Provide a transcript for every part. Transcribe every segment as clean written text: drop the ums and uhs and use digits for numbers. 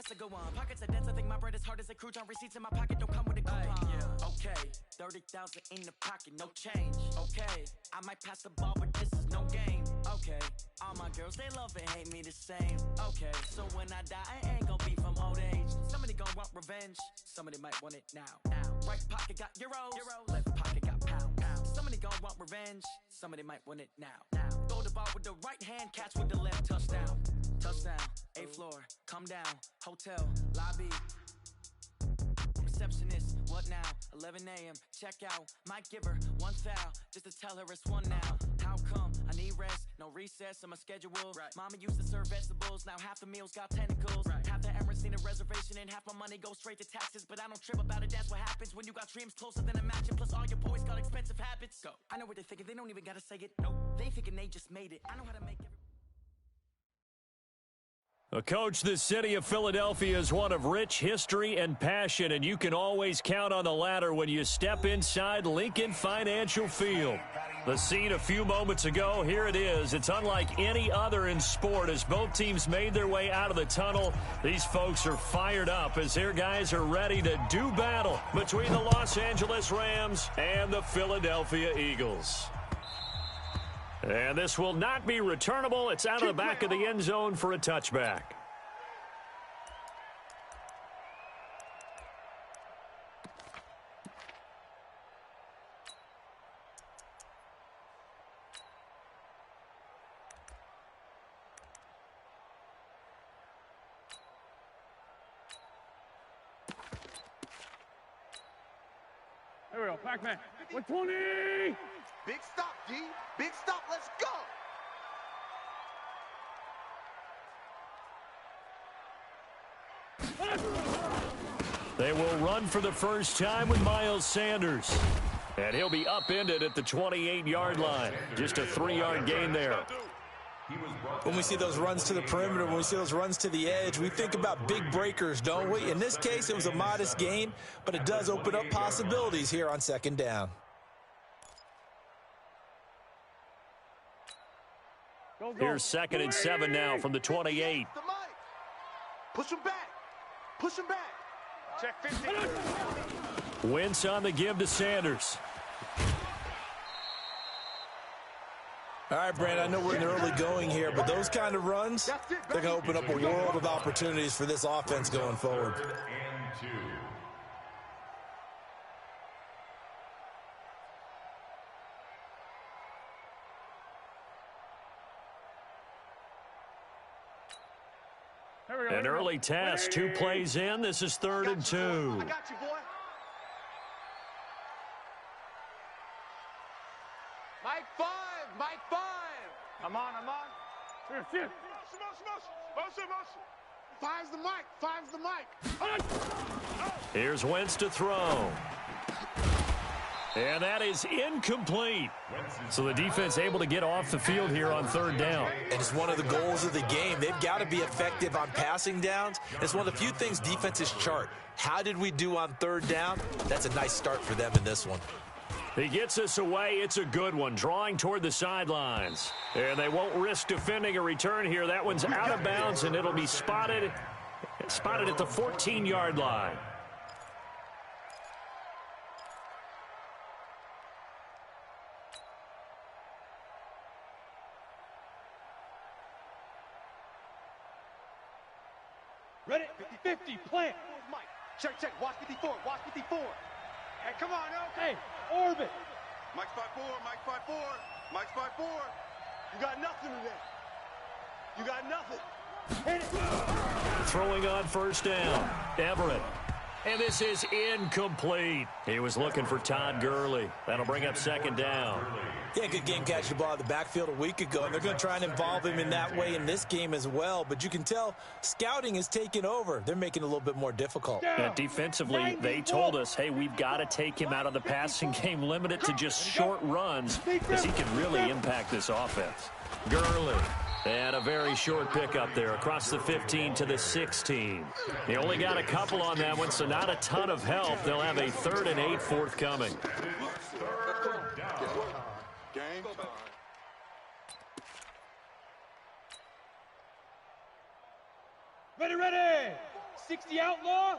has to go on. Pockets are dense, I think my bread is hard as a crouton. Receipts in my pocket don't come with a coupon. Yeah. Okay, 30,000 in the pocket, no change. Okay, I might pass the ball, but this is no game. Okay, all my girls, they love and hate me the same. Okay, so when I die, I ain't gonna be from old age. Somebody gon' want revenge, somebody might want it now. Right pocket got euros, left pocket got pounds. Somebody gon' want revenge, somebody might want it now. Throw the ball with the right hand, catch with the left, touchdown. Touchdown, 8th floor, come down, hotel, lobby. Receptionist, what now? 11 a.m., check out. Might give her one foul, just to tell her it's one now. How come? I need rest, no recess on my schedule. Right. Mama used to serve vegetables, now half the meals got tentacles. Right. Half the Emirates need a reservation and half my money goes straight to taxes. But I don't trip about it, that's what happens when you got dreams closer than a mansion. Plus all your boys got expensive habits. Go. I know what they're thinking, they don't even gotta say it. Nope. They thinking they just made it. I know how to make it. Coach, the city of Philadelphia is one of rich history and passion, and you can always count on the latter when you step inside Lincoln Financial Field. The scene a few moments ago, here it is. It's unlike any other in sport as both teams made their way out of the tunnel. These folks are fired up as their guys are ready to do battle between the Los Angeles Rams and the Philadelphia Eagles. And this will not be returnable. It's out of the back of the end zone for a touchback. There we go, Pac-Man. 120! Big stop, D. Big stop. Let's go. They will run for the first time with Miles Sanders. And he'll be upended at the 28-yard line. Just a 3-yard gain there. When we see those runs to the perimeter, when we see those runs to the edge, we think about big breakers, don't we? In this case, it was a modest gain, but it does open up possibilities here on second down. Here's 2nd and 7 now from the 28. Push him back. Push him back. Check 50. Wentz on the give to Sanders. All right, Brandon, I know we're in the early going here, but those kind of runs, they're going to open up a world of opportunities for this offense going forward. An early task, 2 plays in. This is 3rd and 2. I got you, boy. Mike 5. Mike 5. I'm on. Here. Five's the mic. Five's the mic. Here's Wentz to throw. And that is incomplete. So the defense able to get off the field here on 3rd down. And it's one of the goals of the game. They've got to be effective on passing downs. It's one of the few things defenses chart. How did we do on 3rd down? That's a nice start for them in this one. He gets us away. It's a good one, drawing toward the sidelines. And they won't risk defending a return here. That one's out of bounds, and it'll be spotted at the 14-yard line. Ready? 50, plant. Mike. Check. Watch 54. Watch 54. Hey, come on, okay. Orbit. Mike's 5-4. Mike's 5-4. Mike's 5-4. You got nothing today. You got nothing. Hit it. Throwing on 1st down. Everett. And this is incomplete. He was looking for Todd Gurley. That'll bring up 2nd down. Yeah, good game catching the ball out of the backfield a week ago, and they're going to try and involve him in that way in this game as well. But you can tell scouting is taking over. They're making it a little bit more difficult. Defensively, they told us, hey, we've got to take him out of the passing game, limit it to just short runs, as he can really impact this offense. Gurley. And a very short pickup there across the 15 to the 16. He only got a couple on that one, so not a ton of help. They'll have a 3rd and 8 forthcoming. Ready. 60 outlaw.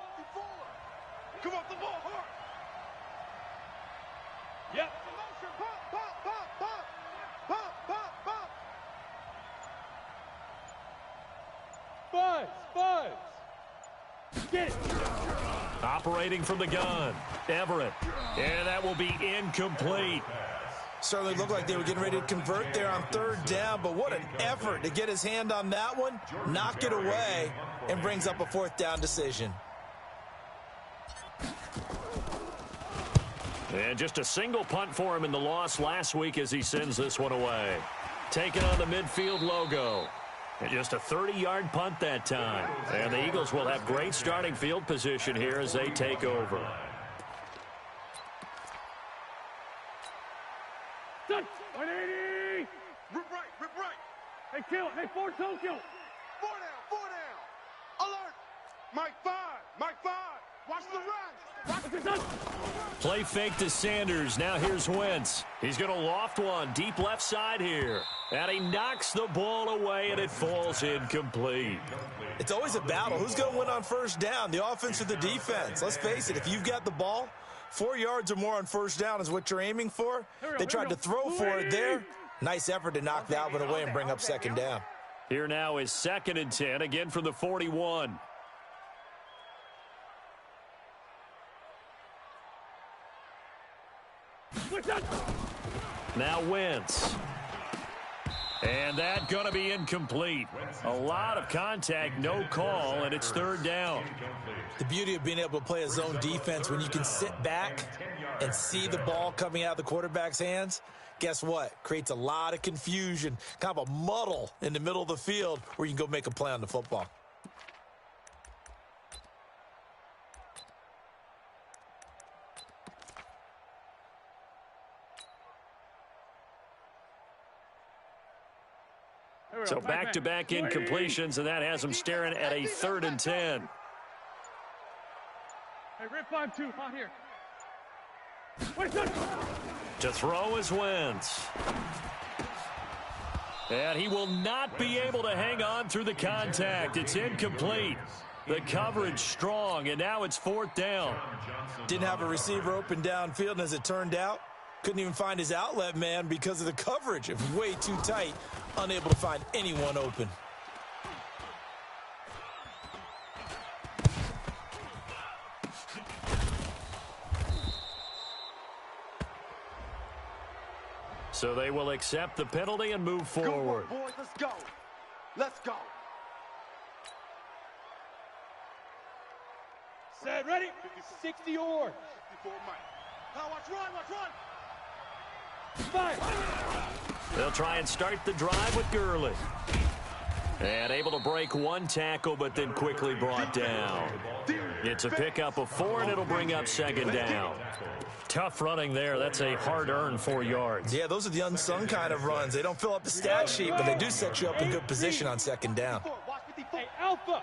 Come off the ball, hard. Yep. Pop, pop, pop, pop. Pop, pop, pop. Buzz. Get it. Operating from the gun, Everett. And that will be incomplete. Certainly looked like they were getting ready to convert there on third down, but what an effort to get his hand on that one, knock it away, and brings up a fourth down decision. And just a single punt for him in the loss last week as he sends this one away. Taking on the midfield logo. And just a 30-yard punt that time. And the Eagles will have great starting field position here as they take over. 180. Rip right. Hey, kill it. Hey, force home kill. 4 down. Alert. Mike 5. Watch the run. Play fake to Sanders. Now here's Wentz. He's going to loft one deep left side here. And he knocks the ball away, and it falls incomplete. It's always a battle. Who's going to win on first down, the offense or the defense? Let's face it, if you've got the ball, 4 yards or more on first down is what you're aiming for. They tried to throw for it there. Nice effort to knock that one away and bring up second down. Here now is 2nd and 10, again from the 41. Now Wentz. And that going to be incomplete. A lot of contact, no call, and it's third down. The beauty of being able to play a zone defense when you can sit back and see the ball coming out of the quarterback's hands, guess what? Creates a lot of confusion, kind of a muddle in the middle of the field where you can go make a play on the football. So back-to-back incompletions, and that has him staring at a 3rd and 10. Hey, rip 5-2, on here. To throw is Wentz. And he will not be able to hang on through the contact. It's incomplete. The coverage strong, and now it's 4th down. Didn't have a receiver open downfield, and as it turned out, couldn't even find his outlet man because of the coverage. It was way too tight, unable to find anyone open. So they will accept the penalty and move forward. Go on, boys, let's go. Let's go. Set, ready? 60 yards. 54 Mike. Now watch run. 5. They'll try and start the drive with Gurley. And able to break one tackle, but then quickly brought down. It's a pickup of 4, and it'll bring up 2nd down. Tough running there. That's a hard-earned 4 yards. Yeah, those are the unsung kind of runs. They don't fill up the stat sheet, but they do set you up in good position on 2nd down. Hey, Alpha.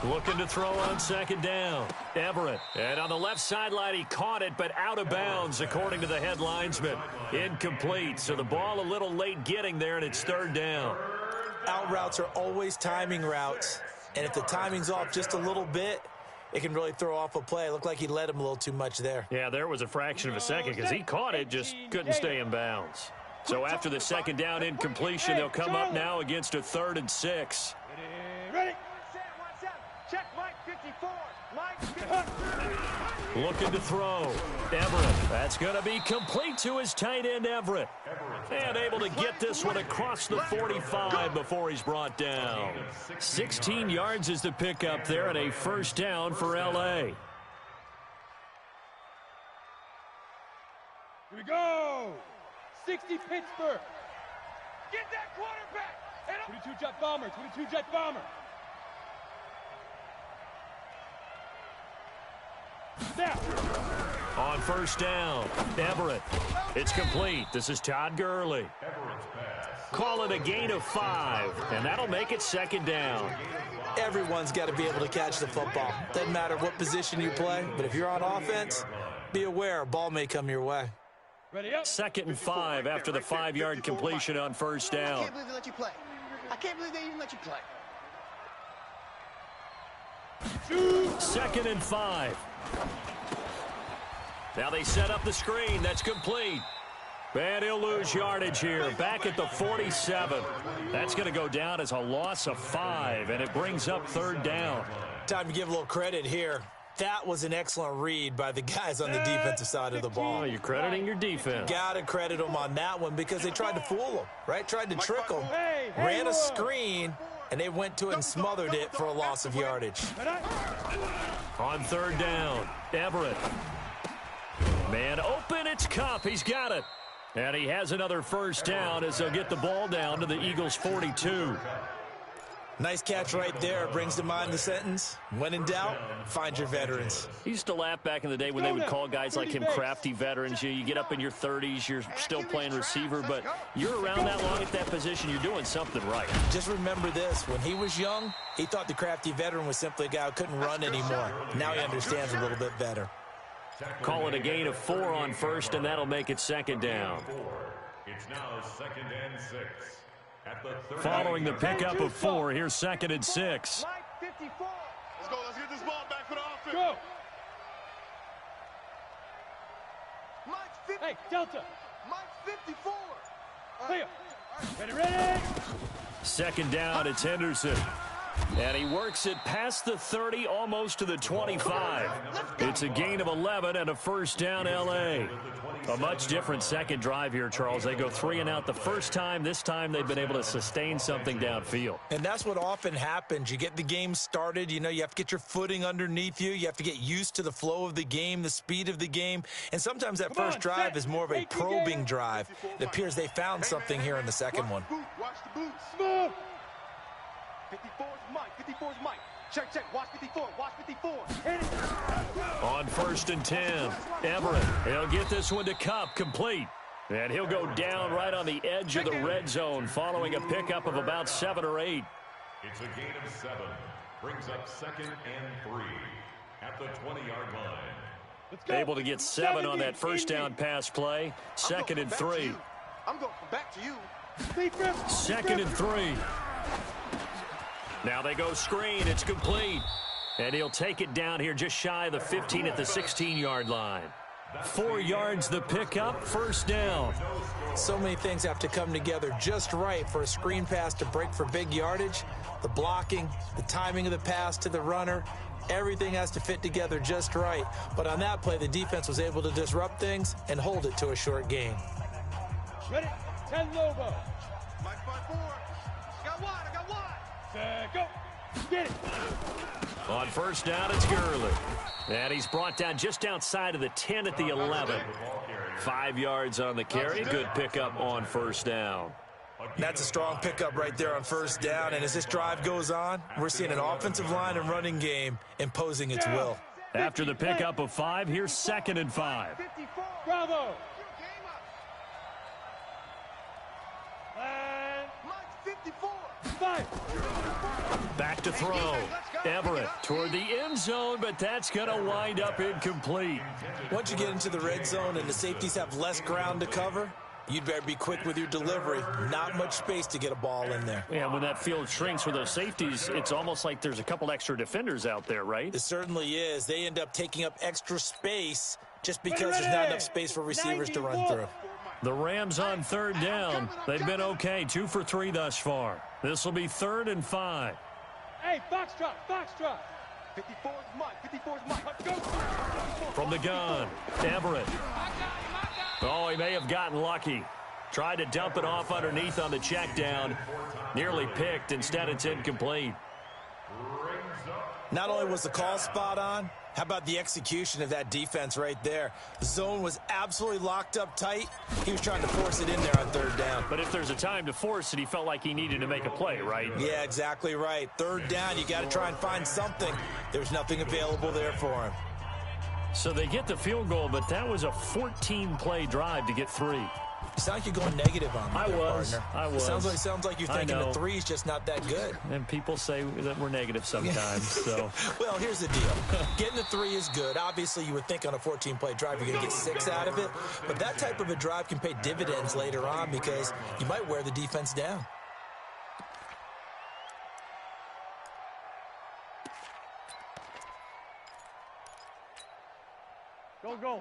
Looking to throw on 2nd down. Everett. And on the left sideline, he caught it, but out of bounds, according to the head linesman. Incomplete. So the ball a little late getting there, and it's 3rd down. Out routes are always timing routes. And if the timing's off just a little bit, it can really throw off a play. It looked like he led him a little too much there. Yeah, there was a fraction of a second because he caught it, just couldn't stay in bounds. So after the 2nd down incompletion, they'll come up now against a 3rd and 6. Ready? Check Mike 54. Mike 54. Looking to throw. Everett. That's going to be complete to his tight end, Everett. And able to get this one across the 45 before he's brought down. 16 yards is the pickup there, and a 1st down for L.A. Here we go. 60 Pittsburgh. Get that quarterback. 22 jet bomber. 22 jet bomber. Now. On 1st down, Everett. It's complete. This is Todd Gurley. Call it a gain of 5, and that'll make it 2nd down. Everyone's got to be able to catch the football. Doesn't matter what position you play, but if you're on offense, be aware a ball may come your way. Ready up. 2nd and 5 after the 5-yard completion on 1st down. I can't believe they let you play. I can't believe they even let you play. 2nd and 5. Now they set up the screen. That's complete. And he'll lose yardage here. Back at the 47. That's going to go down as a loss of 5, and it brings up 3rd down. Time to give a little credit here. That was an excellent read by the guys on the defensive side of the ball. Well, you're crediting your defense. Got to credit them on that one because they tried to fool them, right? Tried to trick them. Ran a screen, and they went to it and smothered it for a loss of yardage. On 3rd down, Everett. Man open, it's Kupp. He's got it. And he has another 1st down as they'll get the ball down to the Eagles' 42. Nice catch right there. Brings to mind the sentence, when in doubt, find your veterans. He used to laugh back in the day when they would call guys like him crafty veterans. You get up in your 30s, you're still playing receiver, but you're around that long at that position, you're doing something right. Just remember this. When he was young, he thought the crafty veteran was simply a guy who couldn't run anymore. Now he understands a little bit better. Call it a gain of 4 on 1st, and that'll make it 2nd down. It's now 2nd and 6. Following the pickup of 4, here's 2nd and 6. Let's go. Let's get this ball back for the offense. Go. Hey, Delta. Mike 54. Clear. Ready. 2nd down, it's Henderson. And he works it past the 30, almost to the 25. It's a gain of 11 and a 1st down, L.A. A much different second drive here, Charles. They go 3 and out the first time. This time they've been able to sustain something downfield. And that's what often happens. You get the game started. You know, you have to get your footing underneath you. You have to get used to the flow of the game, the speed of the game. And sometimes that first drive is more of a probing drive. It appears they found something here in the second one. Watch the boots. Smooth. 54's Mike. 54's Mike. Check. Watch 54. Watch 54. On 1st and 10, Everett. He'll get this one to Kupp, complete. And he'll go down right on the edge of the red zone following a pickup of about 7 or 8. It's a gain of 7. Brings up 2nd and 3 at the 20-yard line. Able to get 7 on that 1st down pass play. 2nd and 3. I'm going back to you. 2nd and 3. Now they go screen. It's complete. And he'll take it down here just shy of the 15 at the 16-yard line. 4 yards the pickup, 1st down. So many things have to come together just right for a screen pass to break for big yardage. The blocking, the timing of the pass to the runner, everything has to fit together just right. But on that play, the defense was able to disrupt things and hold it to a short gain. Ready. 10 Lobo. Mike 54. I got wide. Go. Get it. On 1st down, it's Gurley. And he's brought down just outside of the 10 at the 11. 5 yards on the carry. Good pickup on 1st down. That's a strong pickup right there on 1st down. And as this drive goes on, we're seeing an offensive line and running game imposing its will. After the pickup of 5, here's 2nd and 5. Bravo. And Mike 54. 5. Back to throw. Everett toward the end zone, but that's going to wind up incomplete. Once you get into the red zone and the safeties have less ground to cover, you'd better be quick with your delivery. Not much space to get a ball in there. Yeah, when that field shrinks with those safeties, it's almost like there's a couple extra defenders out there, right? It certainly is. They end up taking up extra space just because there's not enough space for receivers to run through. The Rams on 3rd down. They've been okay, 2 for 3 thus far. This will be 3rd and 5. Hey, Foxtrot. 54's Mike. 54's Mike. Go. From the gun, Everett. Oh, he may have gotten lucky. Tried to dump it off underneath on the check down. Nearly picked. Instead, it's incomplete. Not only was the call spot on, how about the execution of that defense right there? The zone was absolutely locked up tight. He was trying to force it in there on 3rd down. But if there's a time to force it, he felt like he needed to make a play, right? Yeah, exactly right. 3rd down, you got to try and find something. There's nothing available there for him. So they get the field goal, but that was a 14-play drive to get 3. You sound like you're going negative on me, I was. Sounds like you're thinking the 3's just not that good. And people say that we're negative sometimes. So, well, here's the deal. Getting the 3 is good. Obviously, you would think on a 14-play drive you're going to get 6 out of it. But that type of a drive can pay dividends later on because you might wear the defense down.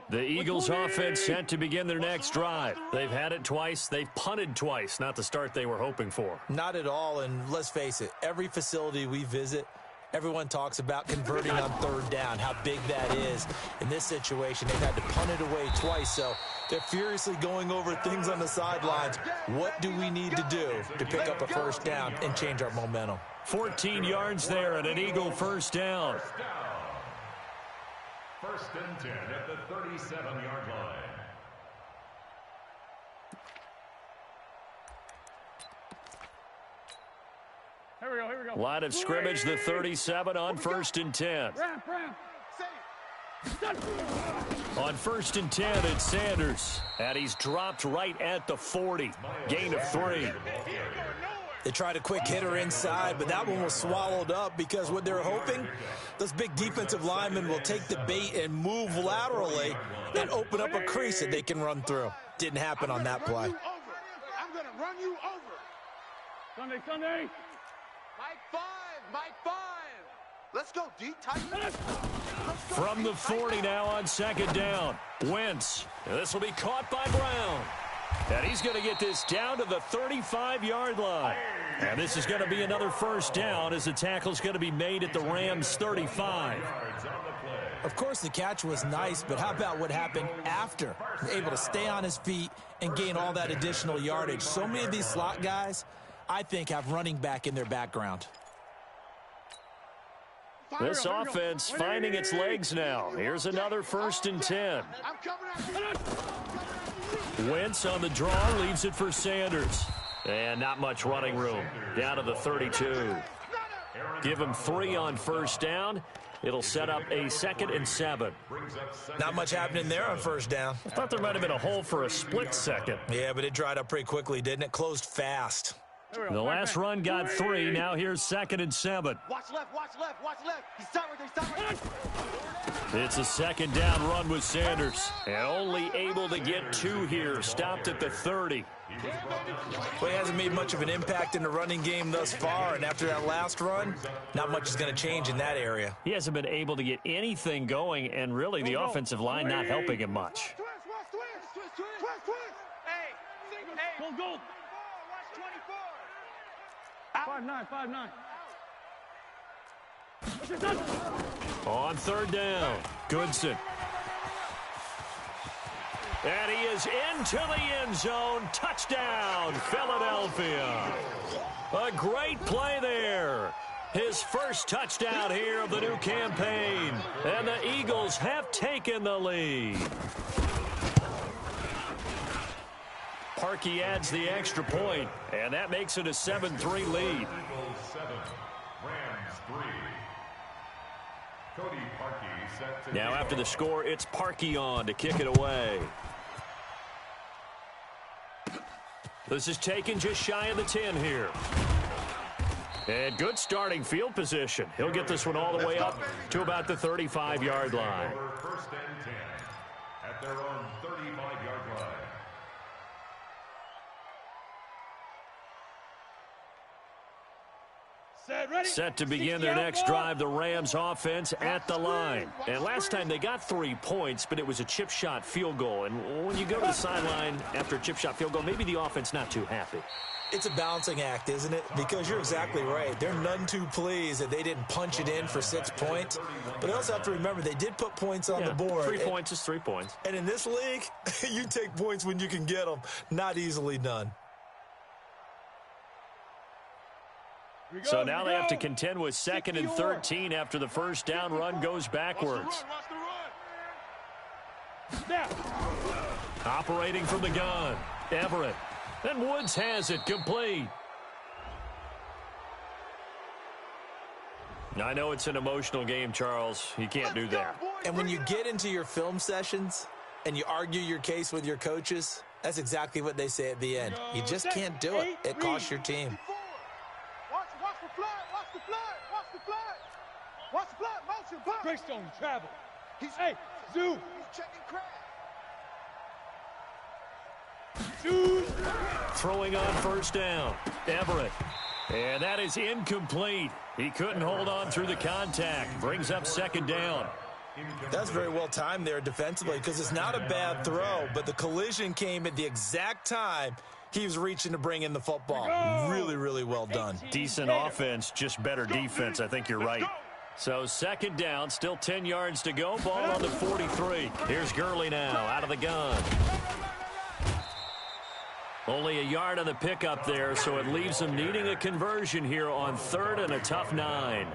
The Eagles offense set to begin their next drive. They've had it twice. They've punted twice. Not the start they were hoping for. Not at all, and let's face it, every facility we visit, everyone talks about converting on third down, how big that is. In this situation, they've had to punt it away twice, so they're furiously going over things on the sidelines. What do we need to do to pick up a first down and change our momentum? 14 yards there and an Eagle first down. First and 10 at the 37-yard line. Here we go. Line of scrimmage, the 37 on first and 10. On first and 10, it's Sanders. And he's dropped right at the 40. Gain of 3. They tried a quick hitter inside, but that one was swallowed up because what they're hoping, those big defensive linemen will take the bait and move laterally and open up a crease that they can run through. Didn't happen on that play. I'm going to run you over. Sunday. Mike 5. Let's go, D. Tight. From the 40 now on second down. Wentz. This will be caught by Brown. And he's going to get this down to the 35-yard line. And this is going to be another first down as the tackle's going to be made at the Rams' 35. Of course, the catch was nice, but how about what happened after? Able to stay on his feet and gain all that additional yardage. So many of these slot guys, I think, have running back in their background. This offense finding its legs now. Here's another first and 10. Wentz on the draw, leaves it for Sanders. And not much running room. Down to the 32. Give him 3 on first down. It'll set up a 2nd and 7. Not much happening there on first down. I thought there might have been a hole for a split second. Yeah, but it dried up pretty quickly, didn't it? Closed fast. The last run got 3. Now here's 2nd and 7. Watch left. He's sideways. It's a second down run with Sanders. And only able to get 2 here. Stopped at the 30. Well, he hasn't made much of an impact in the running game thus far, and after that last run, not much is going to change in that area. He hasn't been able to get anything going, and really the offensive line not helping him much. Go. 5-9. On third down, Goodson. And he is into the end zone. Touchdown, Philadelphia. A great play there. His first touchdown here of the new campaign. And the Eagles have taken the lead. Parkey adds the extra point, and that makes it a 7-3 lead. Eagles 7, Rams 3. Cody Parkey set to Now after the score, it's Parkey on to kick it away. This is taken just shy of the 10 here. And good starting field position. He'll get this one all the way up to about the 35-yard line. First and 10 at their own 35-yard line. Set to begin their next drive, the Rams offense at the line. And last time they got 3 points, but it was a chip shot field goal. And when you go to the sideline after a chip shot field goal, maybe the offense not too happy. It's a balancing act, isn't it? Because you're exactly right. They're none too pleased that they didn't punch it in for 6 points. But they also have to remember they did put points on the board. 3 points is 3 points. And in this league, you take points when you can get them. Not easily done. So now they have to contend with 2nd and 13 after the first down run goes backwards. Operating from the gun, Everett. And Woods has it complete. I know it's an emotional game, Charles. You can't do that. And when you get into your film sessions and you argue your case with your coaches, that's exactly what they say at the end. You just can't do it. It costs your team. Watch the flat, motion, pop. Greystone, travel. Hey, zoom. He's checking crack. Zoom. Throwing on first down, Everett. And that is incomplete. He couldn't hold on through the contact. Brings up second down. That's very well timed there defensively because it's not a bad throw, but the collision came at the exact time he was reaching to bring in the football. Really, really well done. Decent offense, just better defense. I think you're right. So second down, still 10 yards to go. Ball on the 43. Here's Gurley now out of the gun. Only a yard on the pickup there, so it leaves them needing a conversion here on 3rd and a tough 9.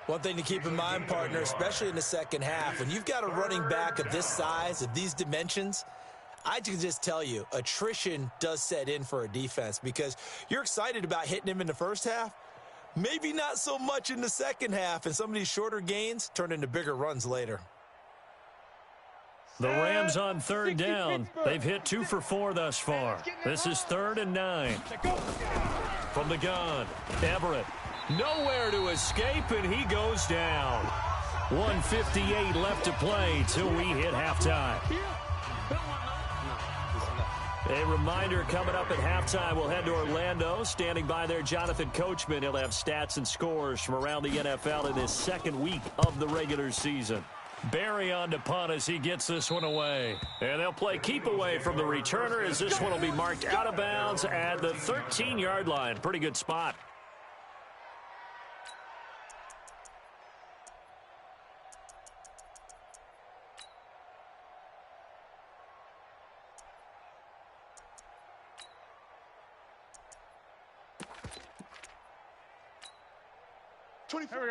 One thing to keep in mind, partner, especially in the second half, when you've got a running back of this size, of these dimensions, I can just tell you, attrition does set in for a defense because you're excited about hitting him in the first half. Maybe not so much in the second half, and some of these shorter gains turn into bigger runs later. The Rams on 3rd down. They've hit 2 for 4 thus far. This is 3rd and 9. From the gun, Everett. Nowhere to escape, and he goes down. 1:58 left to play till we hit halftime. A reminder coming up at halftime, we'll head to Orlando. Standing by there, Jonathan Coachman. He'll have stats and scores from around the NFL in this second week of the regular season. Barry on to punt as he gets this one away. And they'll play keep away from the returner as this one will be marked out of bounds at the 13-yard line. Pretty good spot.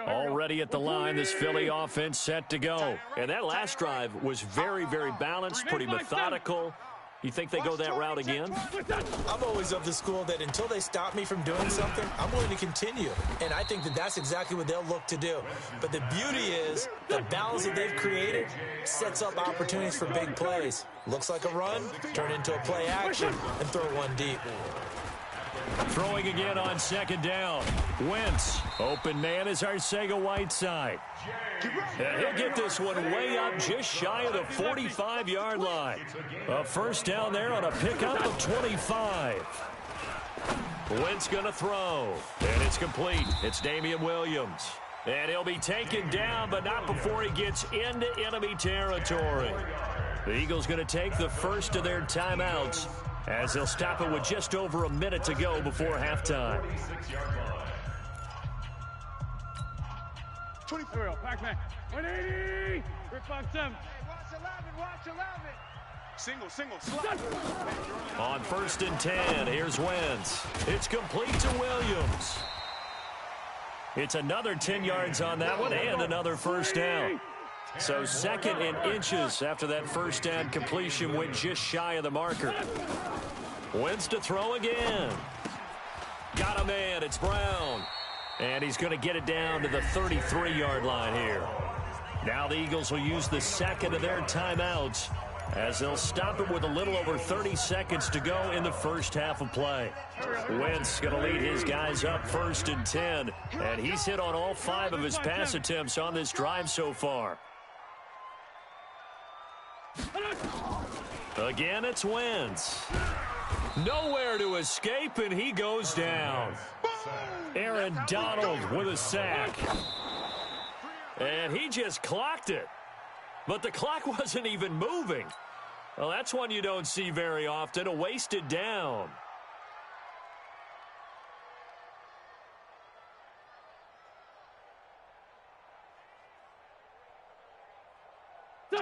Already at the line, this Philly offense set to go. And that last drive was very, very balanced, pretty methodical. You think they go that route again? I'm always of the school that until they stop me from doing something, I'm willing to continue. And I think that that's exactly what they'll look to do. But the beauty is the balance that they've created sets up opportunities for big plays. Looks like a run, turn into a play action, and throw one deep. Throwing again on 2nd down. Wentz. Open man is Arcega-Whiteside. And he'll get this one way up just shy of the 45-yard line. A first down there on a pickup of 25. Wentz going to throw. And it's complete. It's Damian Williams. And he'll be taken down, but not before he gets into enemy territory. The Eagles going to take the first of their timeouts, as they'll stop it with just over a minute to go before halftime. Pac-Man. 180. Rip 5-7. Watch 11. Single. On 1st and 10, here's Wentz. It's complete to Williams. It's another 10 yards on that one and another first down. So 2nd and inches after that first down completion went just shy of the marker. Wentz to throw again. Got a man. It's Brown. And he's going to get it down to the 33-yard line here. Now the Eagles will use the second of their timeouts as they'll stop it with a little over 30 seconds to go in the first half of play. Wentz going to lead his guys up 1st and 10. And he's hit on all 5 of his pass attempts on this drive so far. Again, it's Wentz. Nowhere to escape, and he goes down. Aaron Donald with a sack. And he just clocked it. But the clock wasn't even moving. Well, that's one you don't see very often, a wasted down.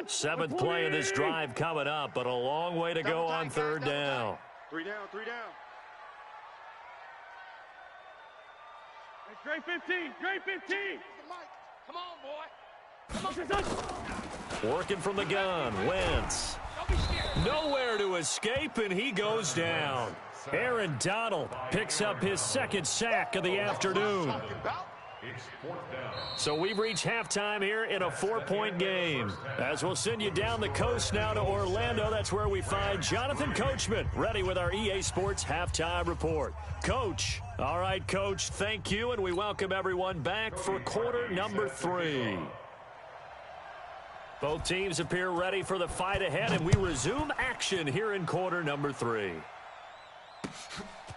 Seventh play of this drive coming up, but a long way to go on 3rd down. 3 down. Straight 15. Come on, boy. Working from the gun, Wentz. Nowhere to escape, and he goes down. Aaron Donald picks up his 2nd sack of the afternoon. So we've reached halftime here in a 4-point game. As we'll send you down the coast now to Orlando, that's where we find Jonathan Coachman, ready with our EA Sports Halftime Report. Coach. All right, Coach, thank you, and we welcome everyone back for quarter number 3. Both teams appear ready for the fight ahead, and we resume action here in quarter number 3.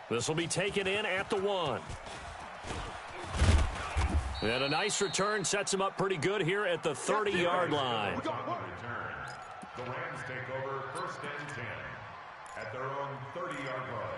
This will be taken in at the 1. And a nice return sets him up pretty good here at the 30-yard line. On the return, the Rams take over 1st and 10 at their own 30-yard line.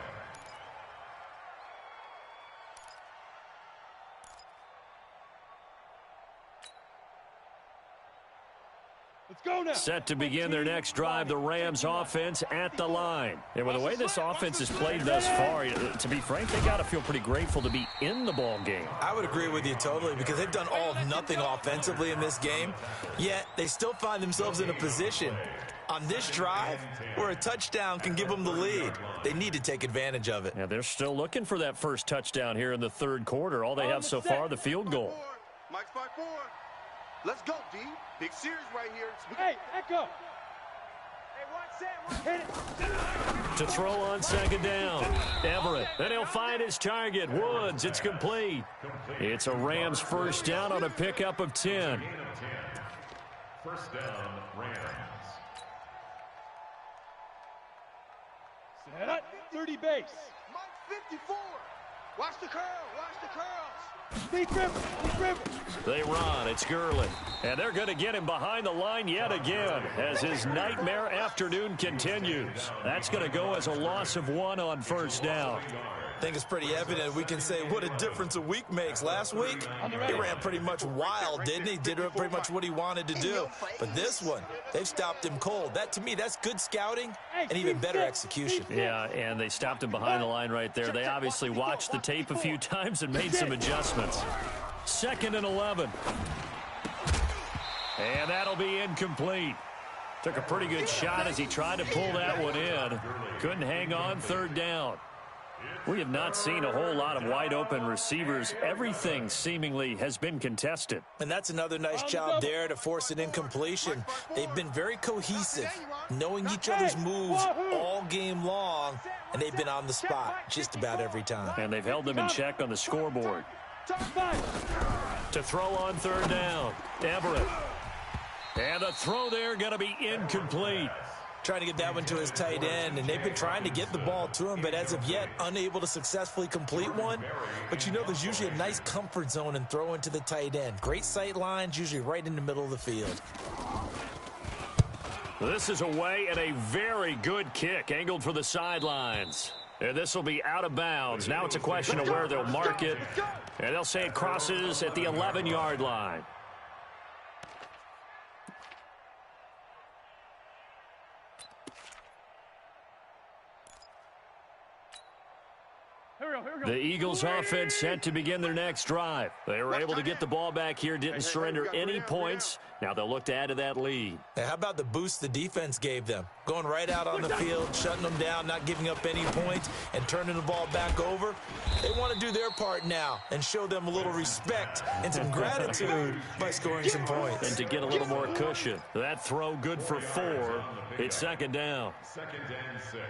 Let's go now. Set to begin their next drive, the Rams offense at the line. And with the way this offense has played thus far, to be frank, they got to feel pretty grateful to be in the ball game. I would agree with you totally because they've done all of nothing offensively in this game, yet they still find themselves in a position on this drive where a touchdown can give them the lead. They need to take advantage of it. Yeah, they're still looking for that first touchdown here in the third quarter. All they have so far, the field goal. Mike's 5-4. Let's go, D. Big series right here. Hey, Echo. Hey, hit it. To throw on second down, Everett. Then he'll find his target, Woods. It's complete. It's a Rams first down on a pickup of 10. Gain of 10. First down, Rams. Set up. 30 base. Mike 54. Watch the curl. Watch the curls. Deep river. Deep river. They run. It's Gurley. And they're going to get him behind the line yet again as his nightmare afternoon continues. That's going to go as a loss of 1 on first down. I think it's pretty evident. We can say what a difference a week makes. Last week, he ran pretty much wild, didn't he? Did pretty much what he wanted to do. But this one, they've stopped him cold. That, to me, that's good scouting and even better execution. Yeah, and they stopped him behind the line right there. They obviously watched the tape a few times and made some adjustments. 2nd and 11. And that'll be incomplete. Took a pretty good shot as he tried to pull that one in. Couldn't hang on, third down. We have not seen a whole lot of wide-open receivers. Everything seemingly has been contested. And that's another nice job there to force an incompletion. They've been very cohesive, knowing each other's moves all game long, and they've been on the spot just about every time. And they've held them in check on the scoreboard. To throw on third down, Everett. And the throw there going to be incomplete. Trying to get that one to his tight end, and they've been trying to get the ball to him, but as of yet, unable to successfully complete one. But you know there's usually a nice comfort zone in throwing to the tight end. Great sight lines, usually right in the middle of the field. This is away and a very good kick, angled for the sidelines. And this will be out of bounds. Now it's a question of where they'll mark it, and they'll say it crosses at the 11-yard line. The Eagles offense set to begin their next drive. They were able to get the ball back here, didn't surrender any points. Now they'll look to add to that lead. Now, how about the boost the defense gave them? Going right out on the field, shutting them down, not giving up any points, and turning the ball back over. They want to do their part now and show them a little respect and some gratitude by scoring some points. And to get a little more cushion. That throw good for 4. It's second down. 2nd and 6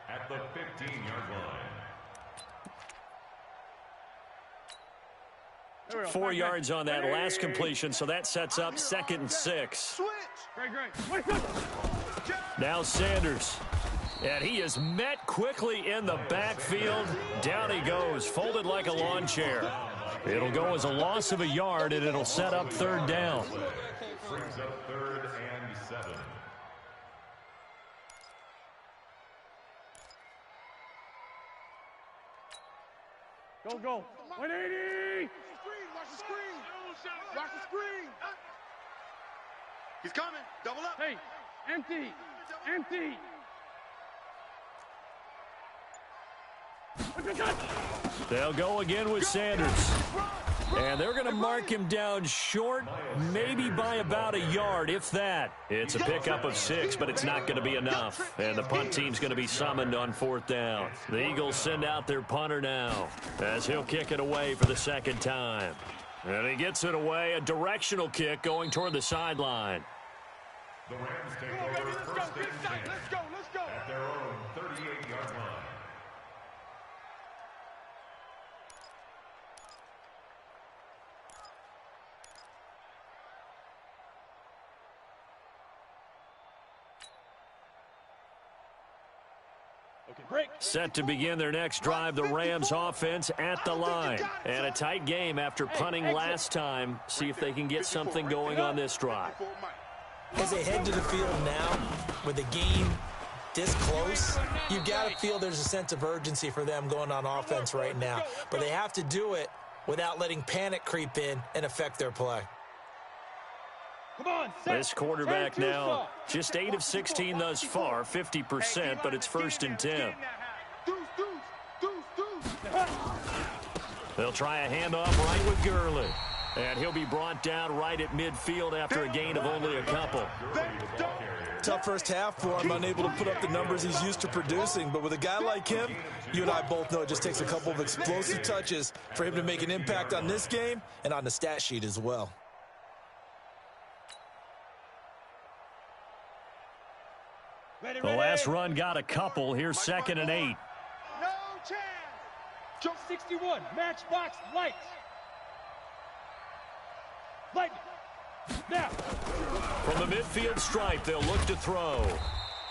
at the 15-yard line. 4 yards on that last completion, so that sets up 2nd and 6. Great. Now Sanders. And he is met quickly in the backfield. Down he goes, folded like a lawn chair. It'll go as a loss of a yard, and it'll set up third down. Brings up 3rd and 7. Go. 180. Watch the screen. Watch the screen. He's coming. Double up. Hey, empty. They'll go again with Sanders. And they're going to mark him down short, maybe by about a yard, if that. It's a pickup of 6, but it's not going to be enough. And the punt team's going to be summoned on 4th down. The Eagles send out their punter now, as he'll kick it away for the second time. And he gets it away, a directional kick going toward the sideline. The Rams take over 1st and 10 Let's go. at their own 38-yard line. Set to begin their next drive, the Rams offense at the line. And a tight game after punting last time. See if they can get something going on this drive. As they head to the field now, with the game this close, you got to feel there's a sense of urgency for them going on offense right now. But they have to do it without letting panic creep in and affect their play. Come on, this quarterback now, just 8 of 16 thus far, 50%, but it's 1st and 10. They'll try a handoff right with Gurley. And he'll be brought down right at midfield after a gain of only a couple. Tough first half for him, unable to put up the numbers he's used to producing. But with a guy like him, you and I both know it just takes a couple of explosive touches for him to make an impact on this game and on the stat sheet as well. The last run got a couple. Here's 2nd and 8. No chance. Jump 61. Matchbox lights. Lightning. Now. From the midfield stripe, they'll look to throw.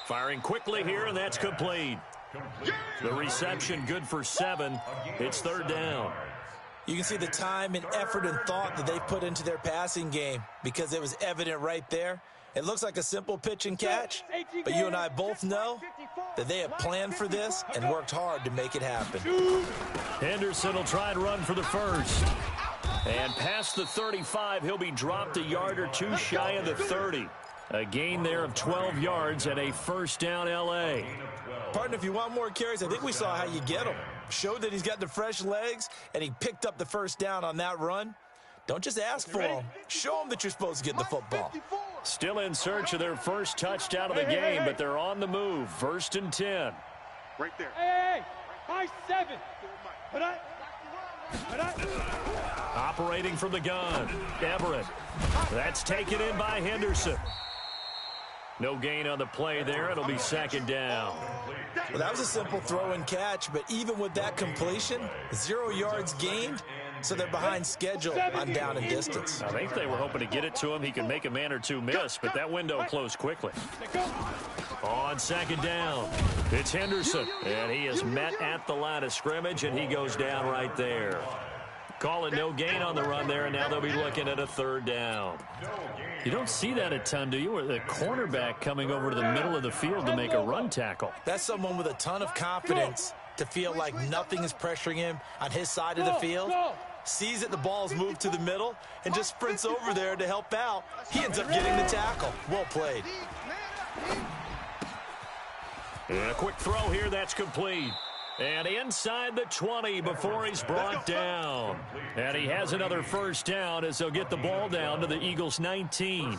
Firing quickly here, and that's complete. The reception good for 7. It's 3rd down. You can see the time and effort and thought that they put into their passing game because it was evident right there. It looks like a simple pitch and catch, but you and I both know that they have planned for this and worked hard to make it happen. Henderson will try and run for the first. And past the 35, he'll be dropped a yard or two shy of the 30. A gain there of 12 yards and a 1st down L.A. Partner, if you want more carries, I think we saw how you get them. Showed that he's got the fresh legs, and he picked up the 1st down on that run. Don't just ask for them. Show them that you're supposed to get the football. Still in search of their first touchdown of the game, but they're on the move. 1st and 10. Right there. Hey, high 7. Operating from the gun, Everett. That's taken in by Henderson. No gain on the play there. It'll be 2nd down. Well, that was a simple throw and catch, but even with that completion, 0 yards gained, so they're behind schedule on down and distance. I think they were hoping to get it to him. He can make a man or two miss, but that window closed quickly. On 2nd down, it's Henderson, and he is met at the line of scrimmage, and he goes down right there. Call it no gain on the run there, and now they'll be looking at a 3rd down. You don't see that a ton, do you? Or the cornerback coming over to the middle of the field to make a run tackle. That's someone with a ton of confidence to feel like nothing is pressuring him on his side of the field. Sees that the ball's moved to the middle and just sprints over there to help out. He ends up getting the tackle. Well played. And a quick throw here, that's complete. And inside the 20 before he's brought down. And he has another 1st down as they'll get the ball down to the Eagles' 19.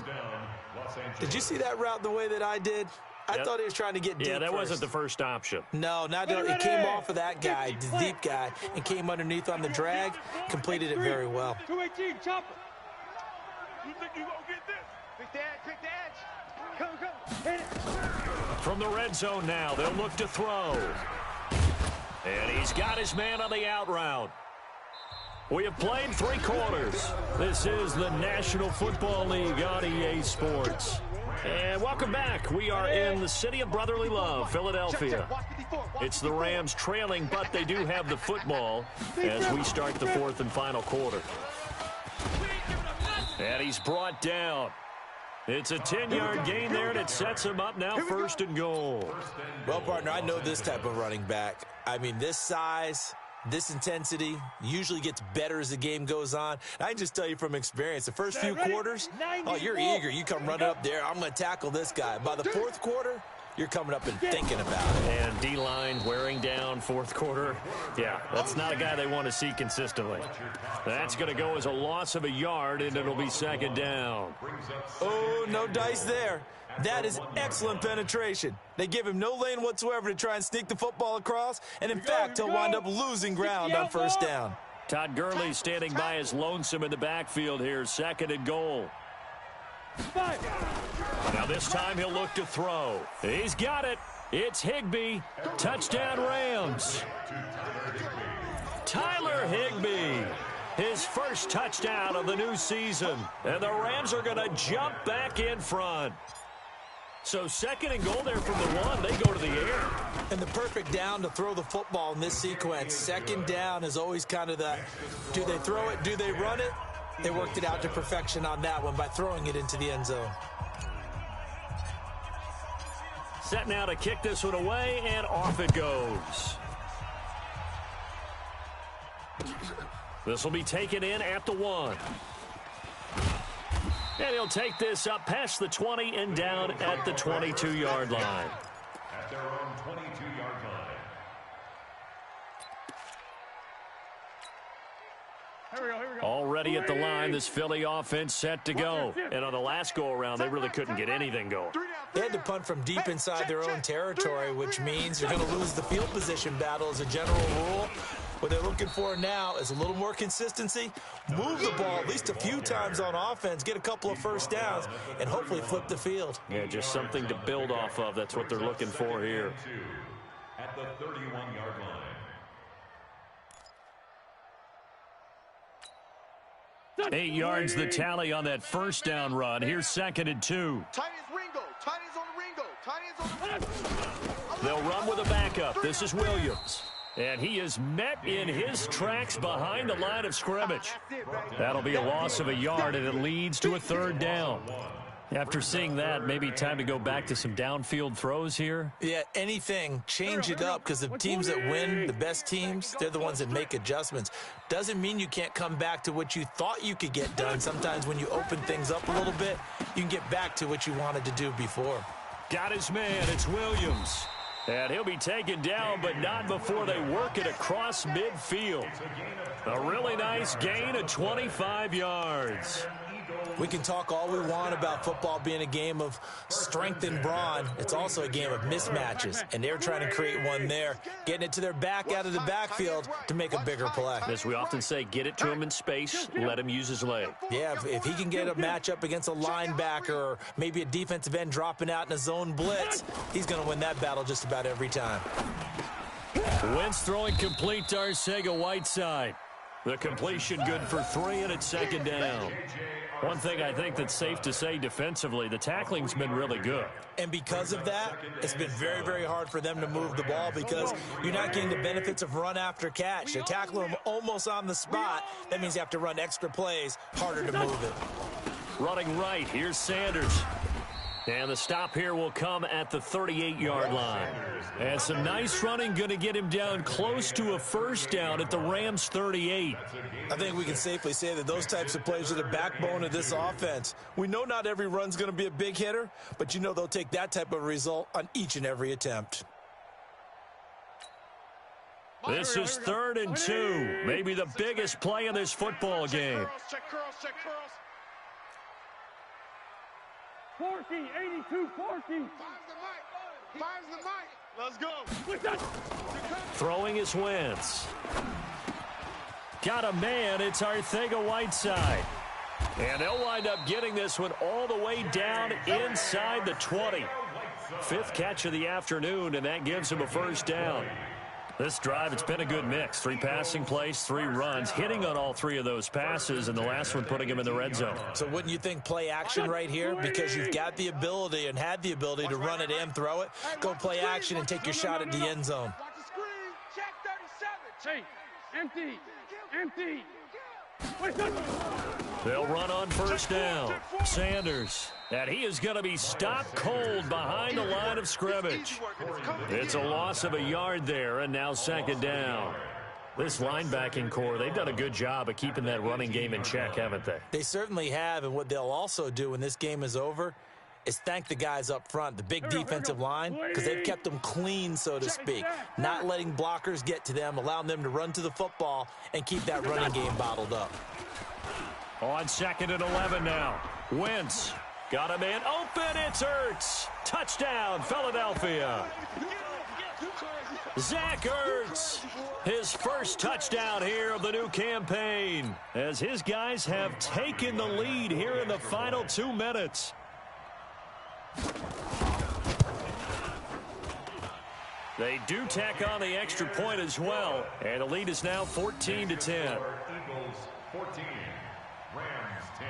Did you see that route the way that I did? I thought he was trying to get deep. Yeah, that first. wasn't the first option. No, not it came off of that guy, the deep guy, and came underneath on the drag, completed it very well. 218, chopper. You think you gonna get this? Pick the edge. Come. Hit it. From the red zone now, they'll look to throw. And he's got his man on the out route. We have played 3 quarters. This is the National Football League on EA Sports. And welcome back. We are in the city of brotherly love, Philadelphia. It's the Rams trailing, but they do have the football as we start the 4th and final quarter. And he's brought down. It's a 10-yard gain there, and it sets him up now 1st and goal. Well, partner, I know this type of running back. I mean, this size, this intensity usually gets better as the game goes on. And I can just tell you from experience, the first few quarters, oh, you're eager. You come running up there, I'm going to tackle this guy. By the 4th quarter, you're coming up and thinking about it. And D-line wearing down 4th quarter. Yeah, that's not a guy they want to see consistently. That's going to go as a loss of a yard, and it'll be 2nd down. Oh, no dice there. That is excellent penetration. They give him no lane whatsoever to try and sneak the football across, and in fact, he'll wind up losing ground on 1st down. Todd Gurley standing by as lonesome in the backfield here, 2nd and goal. Now this time he'll look to throw. He's got it. It's Higbee. Touchdown Rams. Tyler Higbee. His first touchdown of the new season. And the Rams are going to jump back in front. So second and goal there from the one. They go to the air. And the perfect down to throw the football in this sequence. Second down is always kind of the, do they throw it, do they run it? They worked it out to perfection on that one by throwing it into the end zone. Set now to kick this one away, and off it goes. This will be taken in at the 1. And he'll take this up past the 20 and down at the 22-yard line. At their own 22-yard line. Here we go. Already at the line, this Philly offense set to go. And on the last go-around, they really couldn't get anything going. They had to punt from deep inside their own territory, which means you're going to lose the field position battle as a general rule. What they're looking for now is a little more consistency, move the ball at least a few times on offense, get a couple of first downs, and hopefully flip the field. Yeah, just something to build off of. That's what they're looking for here. At the 31-yard line. 8 yards the tally on that first down run. Here's 2nd and 2. Tight ends Ringo. Tight ends on the Ringo. Tight ends on the They'll run with a backup. This is Williams. And he is met in his tracks behind the line of scrimmage. That'll be a loss of a yard, and it leads to a 3rd down. After seeing that, maybe time to go back to some downfield throws here. Yeah, anything, change it up, because the teams that win, the best teams, they're the ones that make adjustments. Doesn't mean you can't come back to what you thought you could get done. Sometimes when you open things up a little bit, you can get back to what you wanted to do before. Got his man. It's Williams. And he'll be taken down, but not before they work it across midfield. A really nice gain of 25 yards. We can talk all we want about football being a game of strength and brawn. It's also a game of mismatches, and they're trying to create one there, getting it to their back out of the backfield to make a bigger play. As we often say, get it to him in space, let him use his leg. Yeah, if he can get a matchup against a linebacker or maybe a defensive end dropping out in a zone blitz, he's going to win that battle just about every time. Wentz throwing complete to Arcega-Whiteside. The completion good for 3, and it's 2nd down. One thing I think that's safe to say defensively, the tackling's been really good. And because of that, it's been very, very hard for them to move the ball because you're not getting the benefits of run after catch. They're tackling them almost on the spot. That means you have to run extra plays, harder to move it. Running right, here's Sanders. And the stop here will come at the 38-yard line. And some nice running going to get him down close to a 1st down at the Rams' 38. I think we can safely say that those types of plays are the backbone of this offense. We know not every run's going to be a big hitter, but you know they'll take that type of result on each and every attempt. This is 3rd and 2. Maybe the biggest play in this football game. Check curls, check curls. 40, 82, 40. Five's the mic. Five's the mic. Let's go. Throwing is Wentz. Got a man. It's Arcega-Whiteside. And they'll wind up getting this one all the way down inside the 20. 5th catch of the afternoon, and that gives him a 1st down. This drive, it's been a good mix. 3 passing plays, 3 runs, hitting on all 3 of those passes, and the last one putting him in the red zone. So wouldn't you think play action right here? Because you've got the ability and had the ability to run it and throw it. Go play action and take your shot at the end zone. Watch the screen. Check 37. Hey, empty, empty. They'll run on 1st down. Sanders. And he is going to be stopped cold behind the line of scrimmage. It's a loss of a yard there, and now 2nd down. This linebacking core, they've done a good job of keeping that running game in check, haven't they? They certainly have, and what they'll also do when this game is over is thank the guys up front, the big defensive line, because they've kept them clean, so to speak, not letting blockers get to them, allowing them to run to the football and keep that running game bottled up. On 2nd and 11 now. Wentz. Got a man open. It's Ertz. Touchdown, Philadelphia. Zach Ertz. His first touchdown here of the new campaign, as his guys have taken the lead here in the final 2 minutes. They do tack on the extra point as well, and the lead is now 14-10. Eagles 14, Rams 10.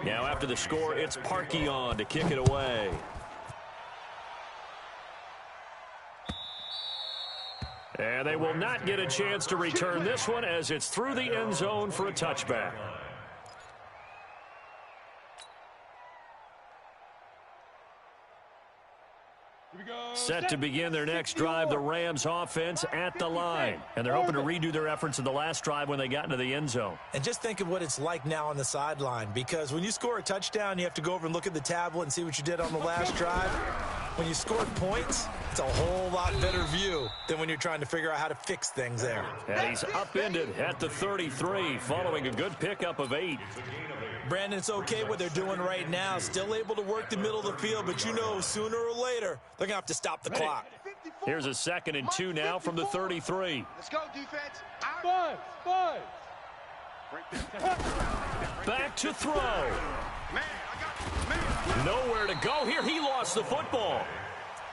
Now after the score, it's Parkey on to kick it away. And they will not get a chance to return this one as it's through the end zone for a touchback. Set to begin their next drive, the Rams offense at the line. And they're hoping to redo their efforts in the last drive when they got into the end zone. And just think of what it's like now on the sideline, because when you score a touchdown, you have to go over and look at the tablet and see what you did on the last drive. When you score points, it's a whole lot better view than when you're trying to figure out how to fix things there. And he's upended at the 33 following a good pickup of 8. Brandon, it's okay what they're doing right now. Still able to work the middle of the field, but you know sooner or later they're going to have to stop the clock. Here's a 2nd and 2 now from the 33. Let's go, defense. Five. Back to throw. Man, Nowhere to go here. He lost the football.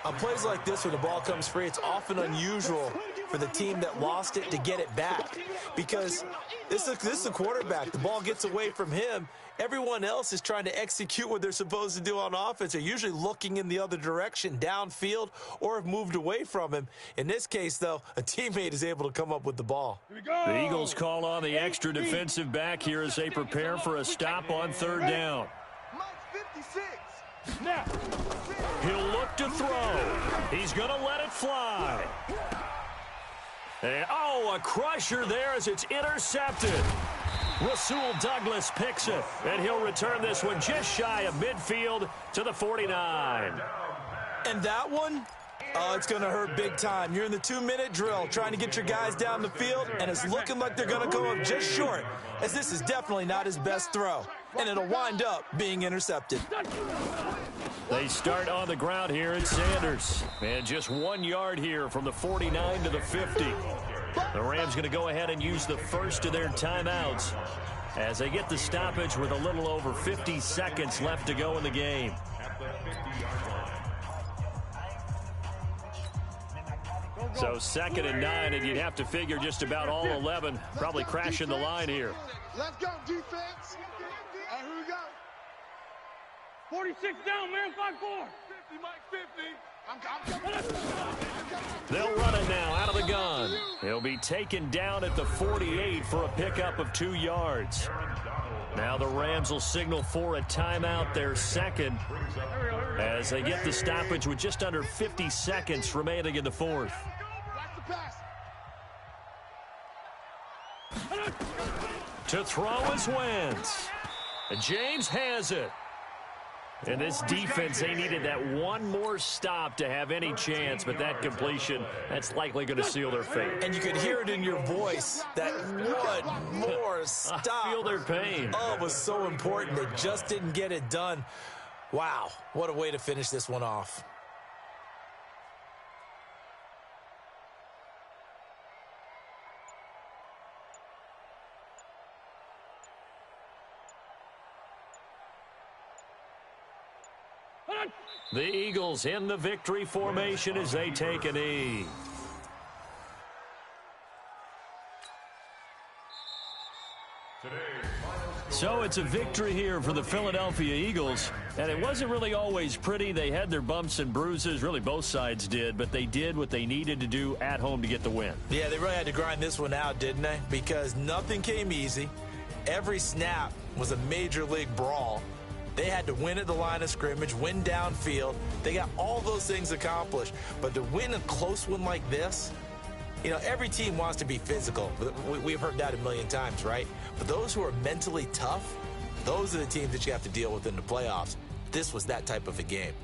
On plays like this, when the ball comes free, it's often unusual for the team that lost it to get it back, because this is a quarterback. The ball gets away from him. Everyone else is trying to execute what they're supposed to do on offense. They're usually looking in the other direction, downfield, or have moved away from him. In this case, though, a teammate is able to come up with the ball. The Eagles call on the extra defensive back here as they prepare for a stop on 3rd down. He'll look to throw. He's going to let it fly. And, a crusher there as it's intercepted. Rasul Douglas picks it, and he'll return this one just shy of midfield to the 49. And that one, it's going to hurt big time. You're in the 2-minute drill trying to get your guys down the field, and it's looking like they're going to go up just short, as this is definitely not his best throw, and it'll wind up being intercepted. They start on the ground here at Sanders, and just 1 yard here from the 49 to the 50. The Rams going to go ahead and use the first of their timeouts as they get the stoppage with a little over 50 seconds left to go in the game. So 2nd and 9, and you'd have to figure just about all 11 probably crashing the line here. Let's go, defense. All right, here we go. 46 down, man. 5-4. 50, Mike, 50. They'll run it now out of the gun. He'll be taken down at the 48 for a pickup of 2 yards. Now the Rams will signal for a timeout, their 2nd, as they get the stoppage with just under 50 seconds remaining in the 4th. To throw is Wentz. James has it. And this defense, they needed that one more stop to have any chance, but that completion, that's likely going to seal their fate. And you could hear it in your voice, that one more stop. I feel their pain. Oh, it was so important. They just didn't get it done. Wow, what a way to finish this one off. The Eagles in the victory formation as they take a knee. So it's a victory here for the Philadelphia Eagles, and it wasn't really always pretty. They had their bumps and bruises, really both sides did, but they did what they needed to do at home to get the win. Yeah, they really had to grind this one out, didn't they? Because nothing came easy. Every snap was a major league brawl. They had to win at the line of scrimmage, win downfield. They got all those things accomplished. But to win a close one like this, you know, every team wants to be physical. We've heard that a million times, right? But those who are mentally tough, those are the teams that you have to deal with in the playoffs. This was that type of a game.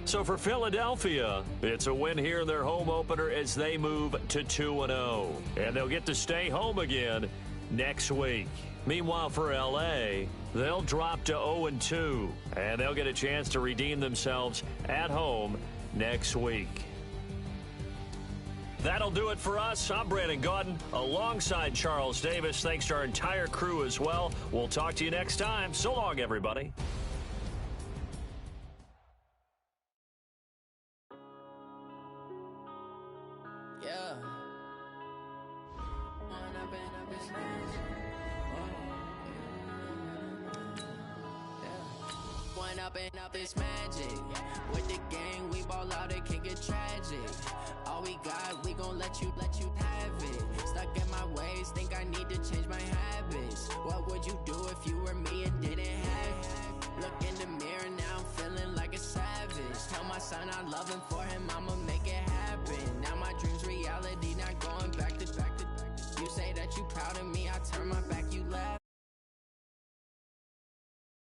So for Philadelphia, it's a win here in their home opener as they move to 2-0. And they'll get to stay home again next week. Meanwhile, for L.A., they'll drop to 0-2, and they'll get a chance to redeem themselves at home next week. That'll do it for us. I'm Brandon Gaudin alongside Charles Davis. Thanks to our entire crew as well. We'll talk to you next time. So long, everybody. Growing up and up is magic. With the gang, we ball out, it can get tragic. All we got, we gon' let you have it. Stuck in my ways, think I need to change my habits. What would you do if you were me and didn't have it? Look in the mirror, now I'm feeling like a savage. Tell my son I love him, for him I'ma make it happen. Now my dream's reality, not going back to. You say that you proud of me, I turn my back, you laugh.